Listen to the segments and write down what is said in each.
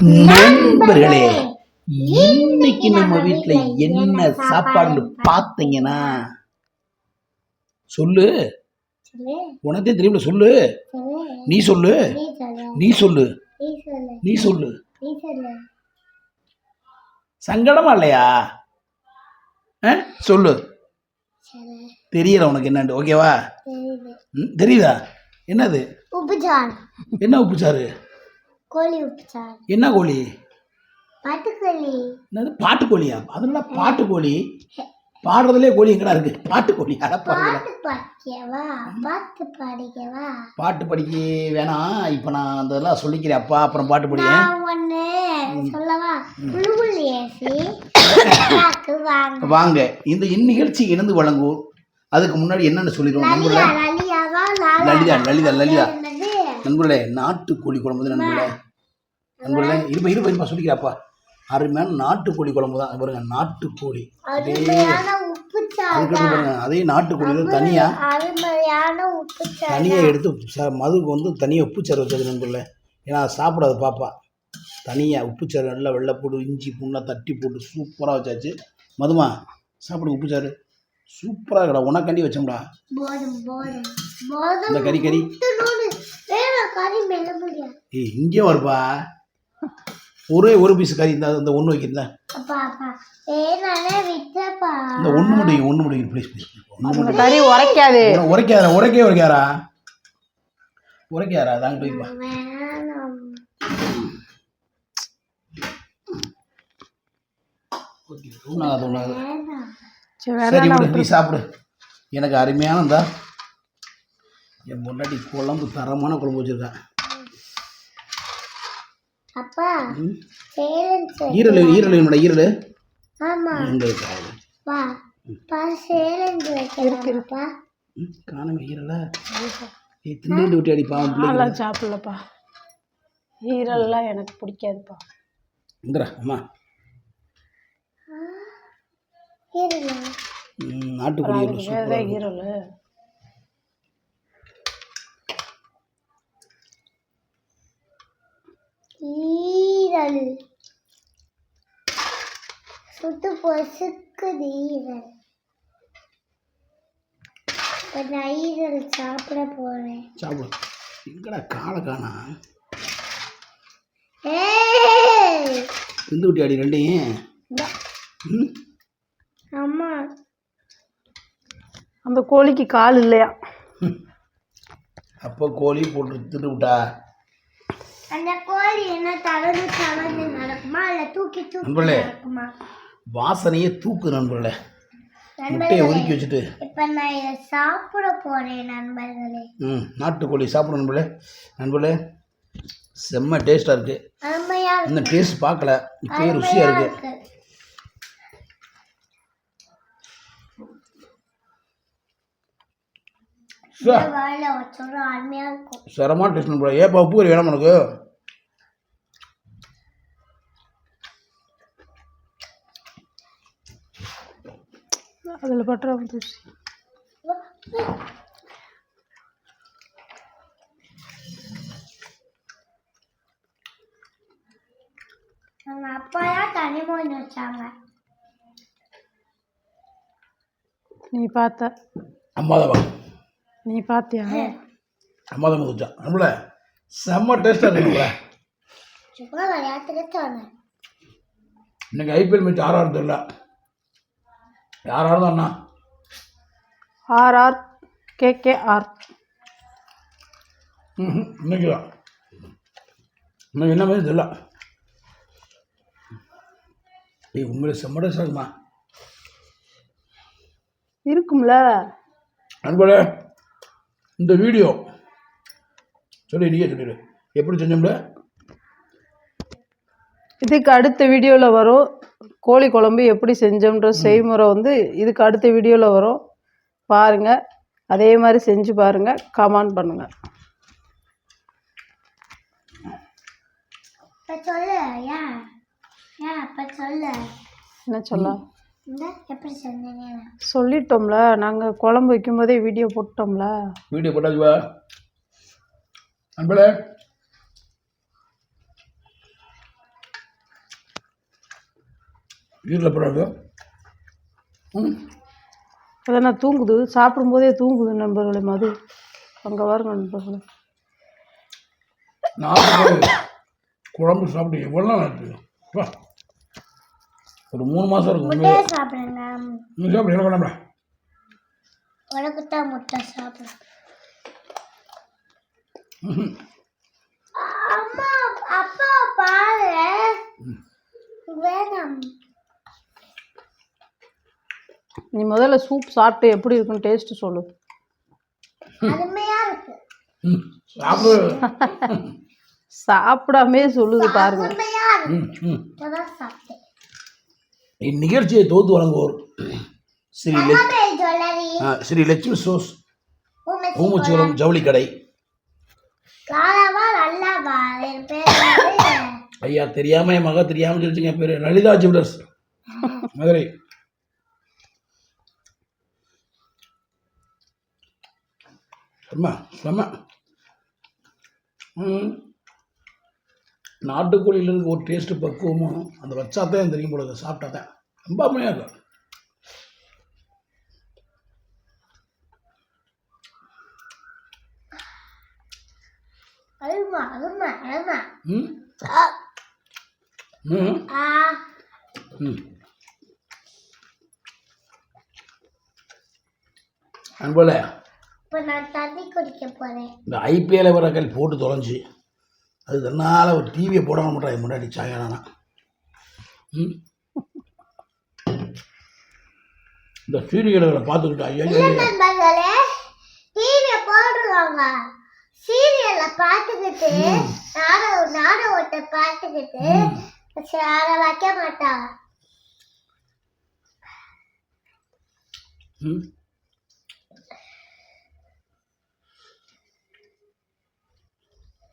நண்பர்களே, இன்னைக்கு நம்ம வீட்டுல என்ன சாப்பாடுன்னு பார்த்தீங்கன்னா, சொல்லு, உனக்கே தெரியும்ல, சொல்லு, நீ சொல்லு, நீ சொல்லு, நீ சொல்லு. சங்கடமா இல்லையா? சொல்லு. தெரியல உனக்கு என்னன்னு? ஓகேவா? தெரியுதா? என்னது? உப்புச்சாறு. என்ன உப்புச்சாறு? கோழி உப்புச்சாறு. என்ன கோழி? பாட்டுக்கோழி. என்னது பாட்டுக்கோழியா? அதனால பாட்டுக்கோழி பாடுறதுலே கோழி எங்கடா இருக்கு? பாட்டுக்கோழி. பாட்டு படிக்க வேணாம். இப்ப நான் அதெல்லாம் சொல்லிக்கிறேன் அப்பா, அப்புறம் பாட்டு படிக்கிறேன். வாங்க, இந்த இந்நிகழ்ச்சி இணைந்து வழங்குவோம். அதுக்கு முன்னாடி என்னன்னு சொல்லிடுவோம் நண்பர்களே. லலிதா லலிதா லலிதா நண்பர்களே, நாட்டுக்கோழி குழம்பு நண்பர்களே. நண்பர்களே, இருப்பா சொல்லிக்கிறாப்பா. அருமையான நாட்டுக்கோழி குழம்பு தான் பாருங்க. நாட்டுக்கோழி பாருங்க. அதே நாட்டுக்கோழியில தனியா எடுத்து மதுக்கு வந்து தனியாக உப்புச்சாறு வச்சது நண்பர்களே. ஏன்னா சாப்பிடாது பாப்பா. தனியாக உப்புச்சாறு நல்லா வெள்ளைப்பூடு இஞ்சி பூண்டெலாம் தட்டி போட்டு சூப்பராக வச்சாச்சு. மதுமா சாப்பிடு உப்புச்சாறு. சூப்பராக இருக்கடா. உனக்காண்டி வச்சோம்டா இந்த கறி. இங்கே வருப்பா. ஒரு பீஸ் கறி இந்த ஒன்று வைக்கிறதா? இந்த ஒன்று முடியும் ப்ளீஸ். கறி உரைக்காது. உரைக்காரா தாங்க போய்ப்பா. சரி விடு, நீ சாப்பிடு. எனக்கு அருமையானதா என் முன்னாடி குழம்பு, தரமான குழம்பு வச்சிருக்கேன். அப்பா ஈரல் ஈரல் ஆமா காணமே ஈரல. திண்டு விட்டு அடி பாவம் பிள்ளை சாப்பிடலப்பா. ஈரல்லாம் எனக்கு பிடிக்காதுப்பா. இந்தரா அம்மா. நாட்டுக்கோழி ஈரல் சுட்டு பொசுக்குது ஈரல். நான் ஈரல் சாப்பிட போறேன். சாப்பிடு. எங்கடா காலை காணா? திண்டு விட்டு அடி ரெண்டையும். அம்மா, அந்த கோழிக்கு கால் இல்லையா? அப்போ கோழி போட்டு திண்டு விட்டா. அந்த கோழி என்ன தவறு நடக்குமா இல்ல தூக்கி நடக்குமா? வாசனையே தூக்கு நண்பர்களே. முட்டையை ஒதுக்கி வச்சுட்டு இப்ப நான் இதை சாப்பிட போறேன் நண்பர்களே. நாட்டுக்கோழி சாப்பிட நண்பர்களே. செம்ம டேஸ்டா இருக்கு. இன்னும் டேஸ்ட் பார்க்கல, இப்பயே ருசியா இருக்கு. சரமான டேஸ்ட் நண்பர்களே. ஏப்பா உப்பு கறி வேணாம் உனக்கு? அதில் பட்டுற தூசி. அப்பா தனிமொழி வச்சாங்க. நீ பார்த்த? அம்மாதவா நீ பார்த்தியா? அம்மாதான் வச்சான் நம்மள. செம்ம டேஸ்டா இருக்குங்களா? இன்னைக்கு ஐபிஎல் மேட்ச் ஆறாவது தெரியல. யாராவது தான் அண்ணா? RR KKR. இன்னைக்கு தான். இன்னைக்கு என்ன மாதிரி தெரியல. உண்மையிலே செம்ம டேஸ்டா இருக்குமா? இருக்கும்ல நண்பர்களே. இந்த வீடியோ நீயே சொல்லிடு எப்படி செஞ்சோம்ல. இதுக்கு அடுத்த வீடியோவில் வரும். கோழி குழம்பு எப்படி செஞ்சோம்ன்ற செய்முறை வந்து இதுக்கு அடுத்த வீடியோவில் வரும். பாருங்கள். அதே மாதிரி செஞ்சு பாருங்கள். கமெண்ட் பண்ணுங்கள். என்ன சொல்ல? சொல்லிட்டோம்ல, நாங்கள் குழம்பு வைக்கும் போதே வீடியோ போட்டோம்ல. வீடியோ போட்டாச்சுவா நண்பர்களே. வீட்டில் பிறகு அதான் தூங்குது, சாப்பிடும்போதே தூங்குது நண்பர்களே. மது அங்கே பாருங்க நண்பர்களே. நாட்டுக்கோழி குழம்பு சாப்பிட்டு எவ்வளோ நாள் ஆச்சு? ஒரு 3 மாதம் இருக்கும். முட்டையை சாப்பிடுங்க. நீ சாப்பிடு, என்ன பண்ண? உனக்கு தான் முட்டை சாப்பிடு. அம்மா அப்பா பாரு வேணாம். நீ முதல்ல சூப் சாப்பிட்டு எப்படி இருக்குன்னு டேஸ்ட்டு சொல்லு. அருமையா இருக்கு. சாப்பிடு. சாப்பிடாமே சொல்லுது பாருங்க. அருமையா இருக்கு. இப்பதான் சாப்பிட்டேன். இந்நிகழ்ச்சியை தொகுத்து வழங்குவோர் ஸ்ரீ லட்சுமி சோஸ் ஊமுச்சூரம் ஜவுளி கடை. ஐயா தெரியாம என் மக தெரியாம சொல்லிச்சுங்க பேரு லலிதா ஜுவல்லர்ஸ் மதுரை. செம்ம நாட்டுக்கோழியிலிருந்து ஒரு டேஸ்ட்டு பக்குவமும் அந்த வச்சாத்தான் தெரியும் போல, சாப்பிட்டா தான் ரொம்ப அருமையாக இருக்கும். அன்போல நான் தண்ணி குடிக்க போறேன். இந்த ஐபிஎல் வரக்கள் போட்டு தொலைஞ்சி அது தன்னால் ஒரு டிவியை போட மாட்டாங்க முன்னாடி சாயங்காலம்னா. இந்த சீரியல்களை பார்த்துக்கிட்டா ஐயா டிவியை போடுவாங்க, சீரியலை பார்த்துக்கிட்டு நாடகத்தை பார்த்துக்கிட்டு அதை வைக்க மாட்டாங்க.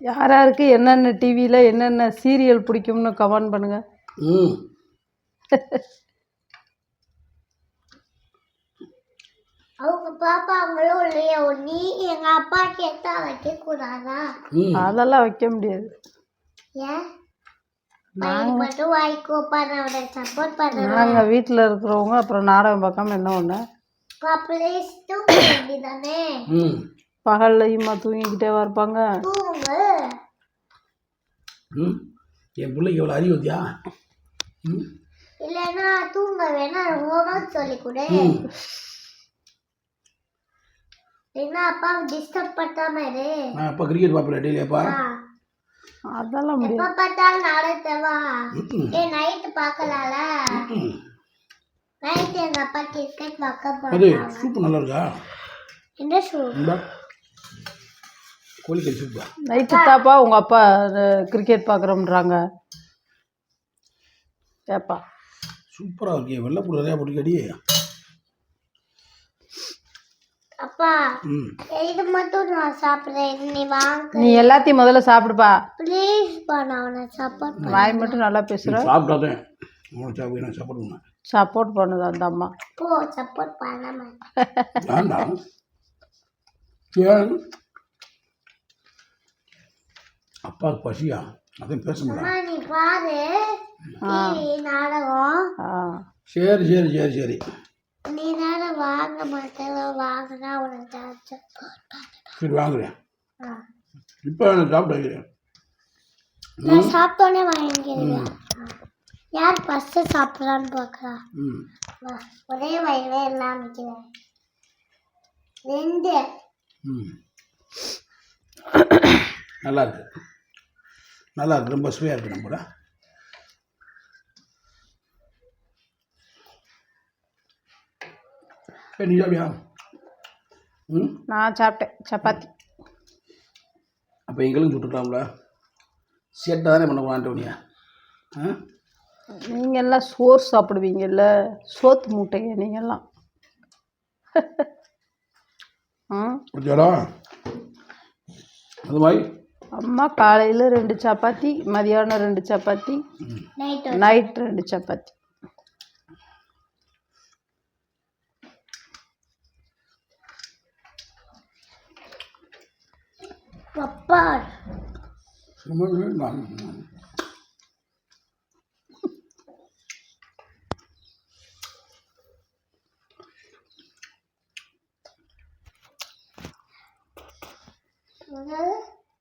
யார் யாருக்கு என்னென்ன டிவியில் என்னென்ன சீரியல் பிடிக்கும்னு கமெண்ட் பண்ணுங்க. அவங்க பாப்பாங்களும் இல்லையா, நீ எங்க அப்பா கேட்டா வைக்க கூடாதா? அதெல்லாம் வைக்க முடியாது. ஏன் மட்டும் வாய்க்கோப்பா, நான் சப்போர்ட் பண்ணுறேன். நாங்கள் வீட்டில் இருக்கிறவங்க அப்புறம் நாடகம் பார்க்காம என்ன ஒன்று தானே பகல்லையுமா தூங்கிக்கிட்டே இருப்பாங்க. என் பிள்ளைக்கு எவ்வளோ அறிவுத்தியா இல்லைன்னா தூங்க வேணா ஹோம்ஒர்க் சொல்லி கொடு. என்ன அப்பா டிஸ்டர்ப் பண்ணாம இரு. அப்பா கிரிக்கெட் பார்ப்பேன் டெய்லி. அப்பா அதெல்லாம் முடியாது. எப்ப பார்த்தாலும் நாடகத்தவா நைட்டு பார்க்கலாம்ல. நைட்டு எங்க அப்பா கிரிக்கெட் பார்க்க போறாங்க. சூப்பு நல்லா இருக்கா? என்ன சூப்? கோழிக்கறி சூப்பா. நைட்டு தாப்பா உங்கள் அப்பா கிரிக்கெட் பார்க்குறோம்ன்றாங்க. ஏப்பா சூப்பராக இருக்கே, வெள்ளைப்பூடு நிறையா போட்டுக்கடி. அப்பா இது மட்டும் நான் சாப்பிடுறேன், நீ வாங்க. நீ எல்லாத்தையும் முதல்ல சாப்பிடுப்பா ப்ளீஸ் பா. நான் உன்னை சப்போர்ட் வாய் மட்டும் நல்லா பேசுகிறேன். சாப்பிட்டாதேன் உனக்கு சாப்பிடு, நான் சப்போர்ட் பண்ணேன். சப்போர்ட் பண்ணுது அந்த அம்மா. போ சப்போர்ட் பண்ணாம வேண்டாம். அப்பா பசியா அதையும் பேச முடியல. நீ பாரு நாடகம். சரி சரி சரி சரி. நீ தானே வாங்க மாட்டேன், வாங்கினா உனக்கு சரி வாங்குறேன். இப்போ நான் சாப்பிட்டு வைக்கிறேன். நான் சாப்பிட்டோன்னே வாங்கிக்கிறேன். யார் ஃபஸ்ட்டு சாப்பிட்றான்னு பார்க்கலாம். ஒரே வயலே எல்லாம் நிற்கிறேன். 2 நல்லா இருக்கு, நல்லா இருக்கு, ரொம்ப சுவையாக இருக்கு. நம்ம நீ சாப்பிடியா? நான் சாப்பிட்டேன் சப்பாத்தி. அப்போ எங்களும் சுட்டுக்கலாம்ல, சேட்டை தானே பண்ண ஆண்டோனியா. நீங்கள் எல்லாம் சோறு சாப்பிடுவீங்கல்ல, சோத்து மூட்டைங்க நீங்கள்லாம். அது மாதிரி அம்மா காலையில் 2 சப்பாத்தி, மதியானம் 2 சப்பாத்தி, நைட் 2 சப்பாத்தி. அப்பா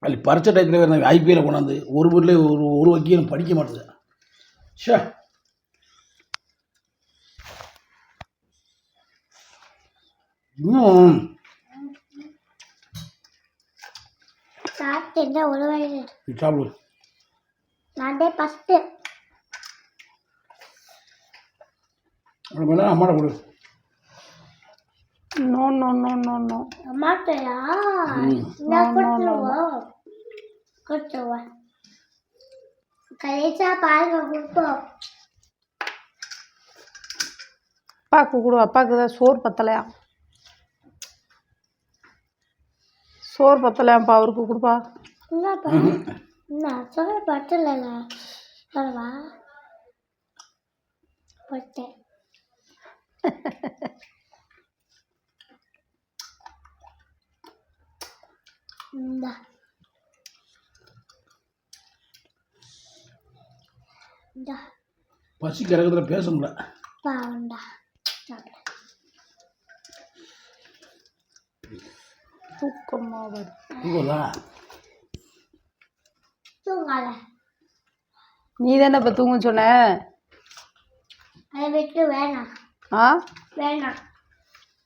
அது பரிச்சை டயத்தில் வேறு ஐபிஎல்ல கொண்டாந்து ஒரு வீட்டில் ஒரு வக்கீலும் படிக்க மாட்டேது. ஷே இன்னும் சாப்பிட்டு ஒரு வயது சாப்பிடு. நான் ஃபஸ்ட்டு அம்மாட்ட கொடு. No no no no no அம்மாட்டையா நான் கொடுத்துருவோம் கடைசியா பாருங்க கொடுப்போம். அப்பாவுக்கு கொடு. அப்பாவுக்கு தான் சோறு பத்தலையா? சோறு பத்தலையாப்பா அவருக்கு கொடுப்பா. என்னப்பா என்ன சொல்ல பட்டல சொல்லவா பட்டேன். இந்தா இந்தா பசி கிடக்குறதுல பேச முடியல. பாவண்டா தூக்கமாக வருது. தூங்கலா? தூங்கால நீ தானே இப்போ தூங்க சொன்ன. அதை விட்டு வேணாம் ஆ வேணாம்.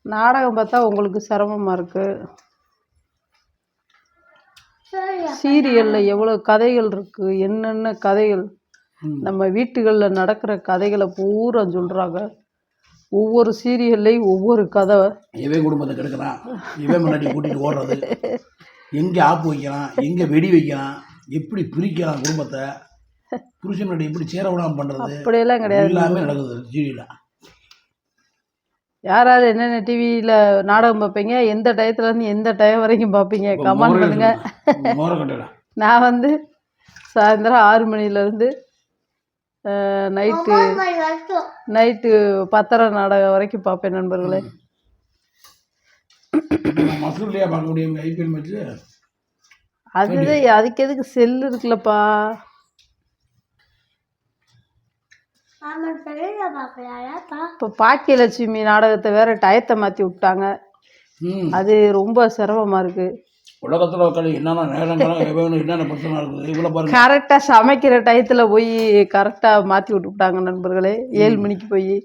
நாடகம் பார்த்தா உங்களுக்கு சிரமமாக இருக்குது. சரி சீரியலில் எவ்வளோ கதைகள் இருக்குது, என்னென்ன கதைகள் நம்ம வீட்டுகளில் நடக்கிற கதைகளை பூரா சொல்கிறாங்க. ஒவ்வொரு சீரியல்லையும் ஒவ்வொரு கதை. இவன் குடும்பத்தை கெடுக்கிறான், இவன் முன்னாடி கூட்டிகிட்டு ஓடுறது, எங்கே ஆப்பு வைக்கிறான், எங்கே வெடி வைக்கிறான், எப்படி பிரிக்கிறான் குடும்பத்தை, புருஷன் முன்னாடி எப்படி சேர விடாமல் பண்ணுறது, அப்படியெல்லாம் கிடையாது. எல்லாமே நடக்குது சீரியலில். யாராவது என்னென்ன டிவியில் நாடகம் பார்ப்பீங்க, எந்த டயத்துலேருந்து எந்த டைம் வரைக்கும் பார்ப்பீங்க, கமெண்ட் பண்ணுங்கள். மோர கட்டடா நான் வந்து சாயந்தரம் 6 மணிலேருந்து நைட்டு 10:30 நாடகம் வரைக்கும் பார்ப்பேன் நண்பர்களே. மசூர்லையா பார்க்க முடியும் ஐபிஎல் மேட்ச்சு? அதுக்கு எதுக்கு செல்லு இருக்குல்லப்பா. இப்போ பாக்கியலட்சுமி நாடகத்தை வேற டயத்தை மாற்றி விட்டாங்க. அது ரொம்ப சிரமமாக இருக்குது. உலகத்தில் உட்காந்து என்னென்ன நேரங்களும் என்னென்ன பிரச்சனை இருக்குது இவ்வளோ பாருங்க. கரெக்டாக சமைக்கிற டயத்தில் போய் கரெக்டாக மாற்றி விட்டுவிட்டாங்க நண்பர்களே. 7 மணிக்கு போய்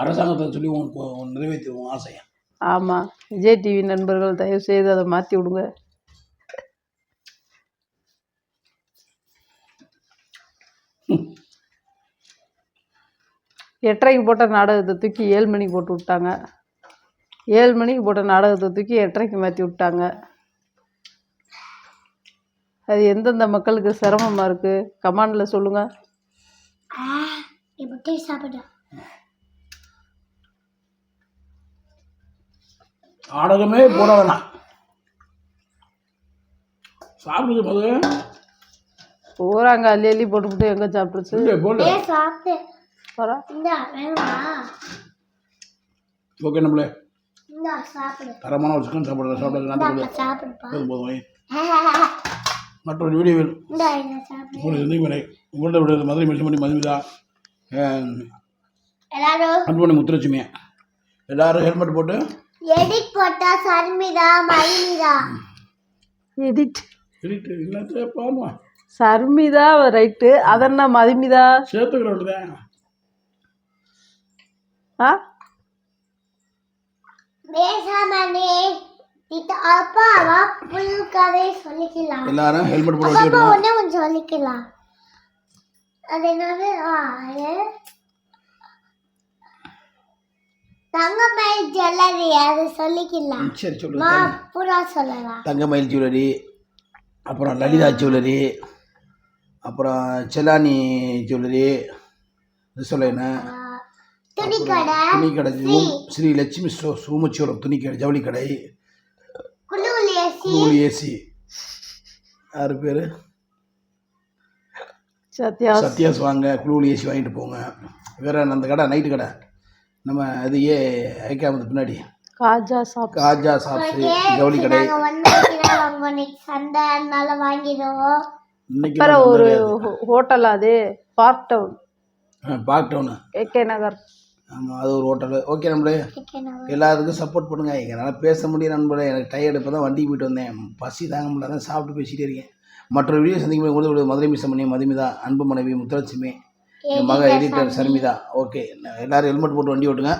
அரசாங்கத்தை சொல்லி உனக்கு நிறைவேற்றுவோம் ஆசையா. ஆமாம், விஜய் டிவி நண்பர்கள் தயவு செய்து அதை மாற்றி விடுங்க. எட்டரைக்கு போட்ட நாடகத்தை தூக்கி 7 மணிக்கு போட்டு விட்டாங்க. 7 மணிக்கு போட்ட நாடகத்தை தூக்கி 8:30க்கு மாற்றி விட்டாங்க. அது எந்தெந்த மக்களுக்கு சிரமமாக இருக்குது கமெண்டில் சொல்லுங்கள். நாடகமே போட வேணாம், சாப்பிடுது போது பூராங்க அள்ளி அள்ளி போட்டுவிட்டு எங்கே சாப்பிடுச்சு போட்டு ஓகே. நம்மளே தரமான ஒரு சிக்கன் சாப்பிட்றது போதும். மற்றொரு வீடியோவில் உங்கள்கிட்ட விடுறது மதுரை மிஷமணி மதுமிதா அன்புமணி முத்துலட்சுமி எல்லாரும் ஹெல்மெட் போட்டு எடிட் போட்டா சர்மிதா மதுமிதா எடிட் இல்ல பாருமா சர்மிதா ரைட்டு. அதென்ன மதுமிதா சேர்த்துக்கிறோம். ஆ பேசாமனே அப்பாவா புல் கதை சொல்லிக்கலாம். எல்லாரும் ஹெல்மெட் போட்டு அப்பா ஒண்ணே கொஞ்சம் சொல்லிக்கலாம். அது என்னது தங்கமயில் ஜுவல்லரி அது சொல்லிக்கலாம். சரி சொல்லுங்க. பூரா சொல்லலாம். தங்கமயில் ஜுவல்லரி, அப்புறம் லலிதா ஜுவல்லரி, அப்புறம் செலானி ஜுவல்லரி, இது சொல்ல என்ன துணிக்கடை ஸ்ரீ லட்சுமி சோமச்சியோரம் துணிக்கடை ஜவுளி கடை, குளூர் ஏசி, யாரு பேர் சத்யாஸ் வாங்க, குளூர் ஏசி வாங்கிட்டு போங்க. வேற அந்த கடை நைட்டு கடை நம்ம அது ஐக்காமது பின்னாடி காஜா சாப்ஸ் ஜவுளி கடை. இன்னைக்கு ஒரு ஹோட்டல் அது பார்க் டவுன் ஏகே நகர் ஆமாம் அது ஒரு ஹோட்டலு. ஓகே நம்மளே எல்லாத்துக்கும் சப்போர்ட் பண்ணுங்கள். எங்களால் பேச முடியும் நண்பர்களே. எனக்கு டயர்டு. இப்போ தான் வண்டிக்கு போயிட்டு வந்தேன். பசி தாங்க முடியல. தான் சாப்பிட்டு பேசிகிட்டே இருக்கேன். மற்றொரு வீடியோ சந்திக்கும் போது மதுரை மிஸ் பண்ணி மதுமிதா, அன்பு மனைவி முத்துலட்சுமி, என் மக எடிட்டர் சர்மிதா. ஓகே எல்லாரும் ஹெல்மெட் போட்டு வண்டி ஓட்டுங்க.